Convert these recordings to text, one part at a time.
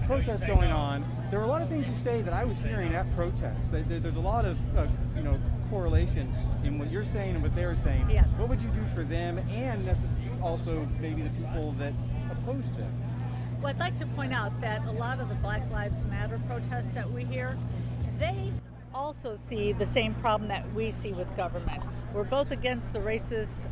protests going on, there were a lot of things you say that I was hearing at protests. There's a lot of correlation in what you're saying and what they're saying. Yes. What would you do for them and also maybe the people that oppose them? Well, I'd like to point out that a lot of the Black Lives Matter protests that we hear, they also see the same problem that we see with government. We're both against the racist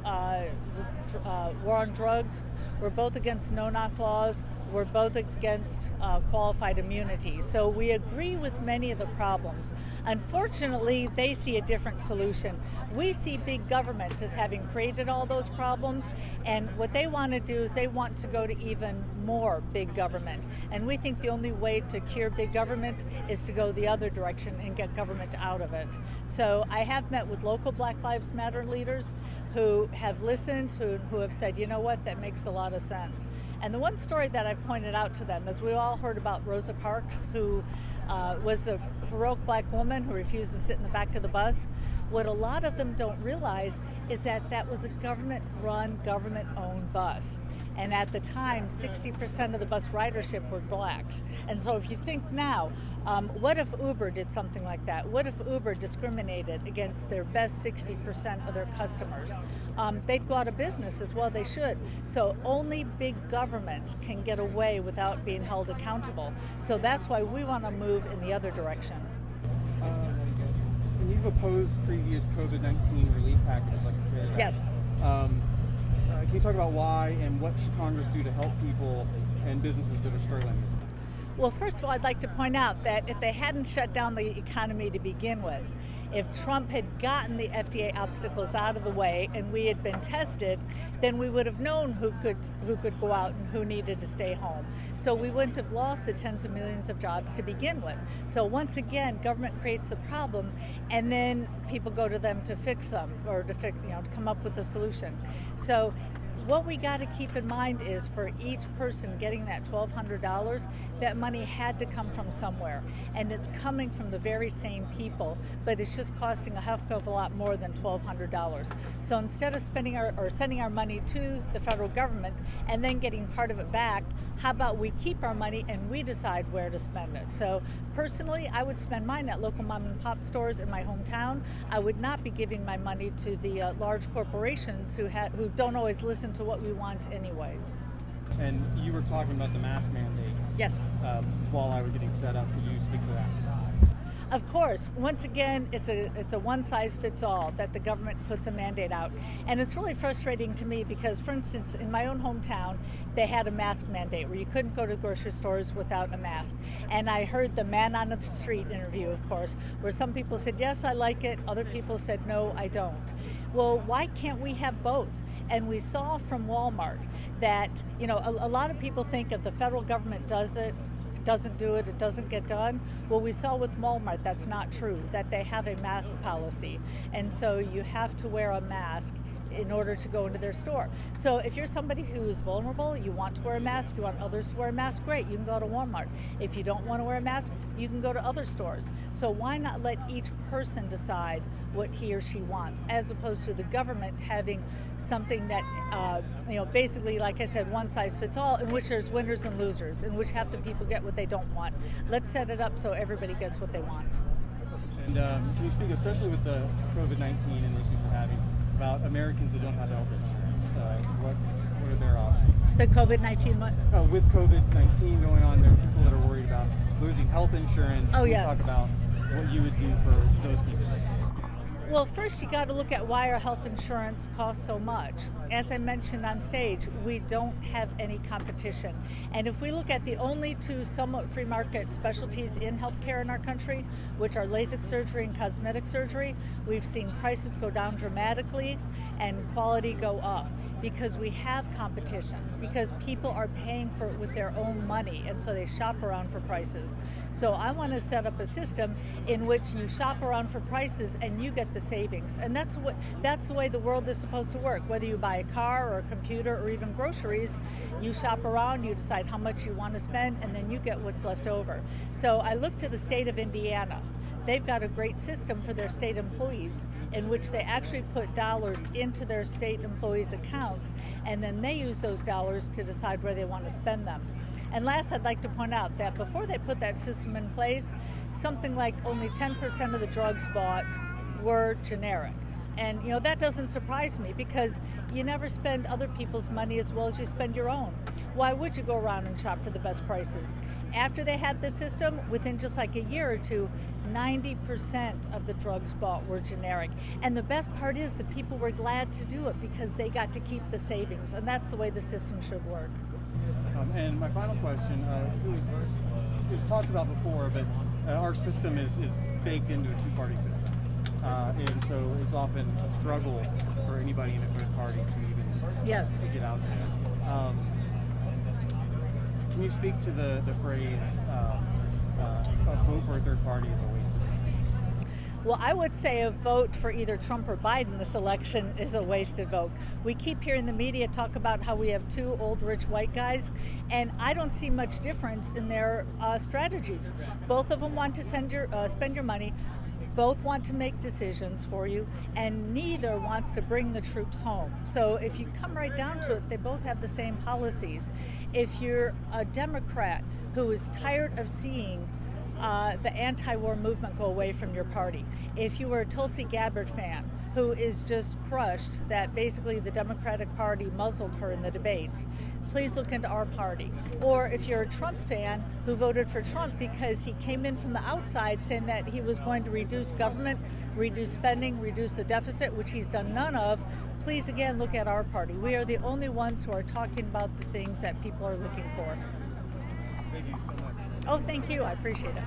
war on drugs. We're both against no-knock laws. We're both against qualified immunity. So we agree with many of the problems. Unfortunately, they see a different solution. We see big government as having created all those problems, and what they want to do is they want to go to even more big government. And we think the only way to cure big government is to go the other direction and get government out of it. So I have met with local Black Lives Matter leaders who have listened, who have said, you know what, that makes a lot of sense. And the one story that I've pointed out to them is we all heard about Rosa Parks, who was a heroic black woman who refused to sit in the back of the bus. What a lot of them don't realize is that that was a government-run, government-owned bus. And at the time, 60% of the bus ridership were blacks. And so if you think now, what if Uber did something like that? What if Uber discriminated against their best 60% of their customers? They'd go out of business as well, they should. So only big government can get away without being held accountable. So that's why we want to move in the other direction. You've opposed previous COVID-19 relief packages like the CARES Act. Yes. Can you talk about why and what should Congress do to help people and businesses that are struggling? Well, first of all, I'd like to point out that if they hadn't shut down the economy to begin with, if Trump had gotten the FDA obstacles out of the way and we had been tested, then we would have known who could go out and who needed to stay home. So we wouldn't have lost the tens of millions of jobs to begin with. So once again, government creates the problem, and then people go to them to fix them or to come up with a solution. So what we got to keep in mind is for each person getting that $1,200, that money had to come from somewhere. And it's coming from the very same people, but it's just costing a heck of a lot more than $1,200. So instead of sending our money to the federal government and then getting part of it back, how about we keep our money and we decide where to spend it? So personally, I would spend mine at local mom and pop stores in my hometown. I would not be giving my money to the large corporations who don't always listen to what we want anyway. And you were talking about the mask mandates. Yes. While I was getting set up, could you speak to that? Of course, once again, it's a one-size-fits-all that the government puts a mandate out. And it's really frustrating to me because, for instance, in my own hometown, they had a mask mandate where you couldn't go to grocery stores without a mask. And I heard the man on the street interview, of course, where some people said, yes, I like it. Other people said, no, I don't. Well, why can't we have both? And we saw from Walmart that, a lot of people think if the federal government doesn't do it, it doesn't get done. Well, we saw with Walmart that's not true, that they have a mask policy. And so you have to wear a mask in order to go into their store. So if you're somebody who's vulnerable, you want to wear a mask, you want others to wear a mask, great, you can go to Walmart. If you don't want to wear a mask, you can go to other stores. So why not let each person decide what he or she wants, as opposed to the government having something that, basically, like I said, one size fits all, in which there's winners and losers, in which half the people get what they don't want. Let's set it up so everybody gets what they want. And can you speak, especially with the COVID-19 and issues we're having, about Americans that don't have health insurance? What are their options? The COVID-19 what? With COVID-19 going on, there are people that are worried about losing health insurance. Oh, Can you yeah. talk about what you would do for those people? Well, first you got to look at why our health insurance costs so much. As I mentioned on stage, we don't have any competition. And if we look at the only two somewhat free market specialties in healthcare in our country, which are LASIK surgery and cosmetic surgery, we've seen prices go down dramatically and quality go up because we have competition, because people are paying for it with their own money, and so they shop around for prices. So I want to set up a system in which you shop around for prices and you get the savings. And that's the way the world is supposed to work. Whether you buy a car or a computer or even groceries, you shop around, you decide how much you want to spend, and then you get what's left over. So I look to the state of Indiana. They've got a great system for their state employees in which they actually put dollars into their state employees' accounts, and then they use those dollars to decide where they want to spend them. And last, I'd like to point out that before they put that system in place, something like only 10% of the drugs bought were generic. And that doesn't surprise me, because you never spend other people's money as well as you spend your own. Why would you go around and shop for the best prices? After they had the system, within just like a year or two, 90% of the drugs bought were generic. And the best part is the people were glad to do it because they got to keep the savings. And that's the way the system should work. And my final question, it was talked about before, but our system is baked into a two-party system. And so it's often a struggle for anybody in a third party to even get out there. Can you speak to the phrase, a vote for a third party is a waste of money? Well, I would say a vote for either Trump or Biden this election is a wasted vote. We keep hearing the media talk about how we have two old rich white guys, and I don't see much difference in their strategies. Both of them want to spend your money. Both want to make decisions for you, and neither wants to bring the troops home. So if you come right down to it, they both have the same policies. If you're a Democrat who is tired of seeing the anti-war movement go away from your party, if you were a Tulsi Gabbard fan who is just crushed that basically the Democratic Party muzzled her in the debates, please look into our party. Or if you're a Trump fan who voted for Trump because he came in from the outside saying that he was going to reduce government, reduce spending, reduce the deficit, which he's done none of, please again look at our party. We are the only ones who are talking about the things that people are looking for. Thank you so much. Oh, thank you. I appreciate it.